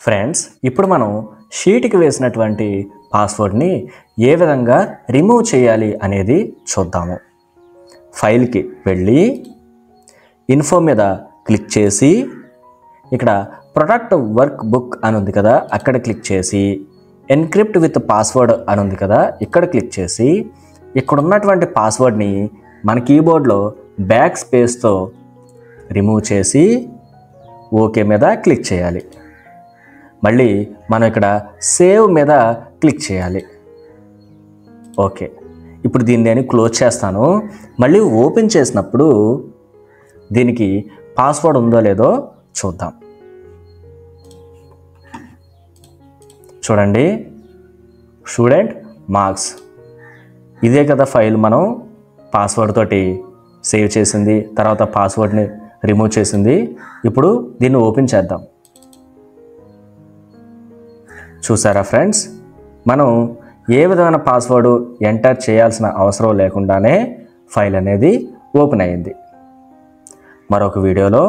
Friends, ఇప్పుడు మనం షీట్కి వేసినటువంటి పాస్వర్డ్ని ఏ విధంగా రిమూవ్ చేయాలి అనేది చూద్దాము. ఫైల్కి వెళ్ళి ఇన్ఫో మీద క్లిక్ చేసి ఇక్కడ ప్రొటెక్ట్ వర్క్ బుక్ అని ఉంది కదా, అక్కడ క్లిక్ చేసి ఎన్క్రిప్ట్ విత్ పాస్వర్డ్ అని ఉంది కదా, ఇక్కడ క్లిక్ చేసి ఇక్కడ ఉన్నటువంటి పాస్వర్డ్ని మన కీబోర్డ్లో బ్యాక్ స్పేస్తో రిమూవ్ చేసి ఓకే మీద క్లిక్ చేయాలి. మళ్ళీ మనం ఇక్కడ సేవ్ మీద క్లిక్ చేయాలి. ఓకే, ఇప్పుడు దీన్ని నేను క్లోజ్ చేస్తాను. మళ్ళీ ఓపెన్ చేసినప్పుడు దీనికి పాస్వర్డ్ ఉందో లేదో చూద్దాం. చూడండి, స్టూడెంట్ మార్క్స్, ఇదే కదా ఫైల్ మనం పాస్వర్డ్ తోటి సేవ్ చేసింది, తర్వాత పాస్వర్డ్ని రిమూవ్ చేసింది. ఇప్పుడు దీన్ని ఓపెన్ చేద్దాం. చూసారా ఫ్రెండ్స్, మనం ఏ విధమైన పాస్వర్డ్ ఎంటర్ చేయాల్సిన అవసరం లేకుండానే ఫైల్ అనేది ఓపెన్ అయ్యింది. మరొక వీడియోలో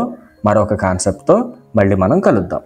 మరొక కాన్సెప్ట్తో మళ్ళీ మనం కలుద్దాం.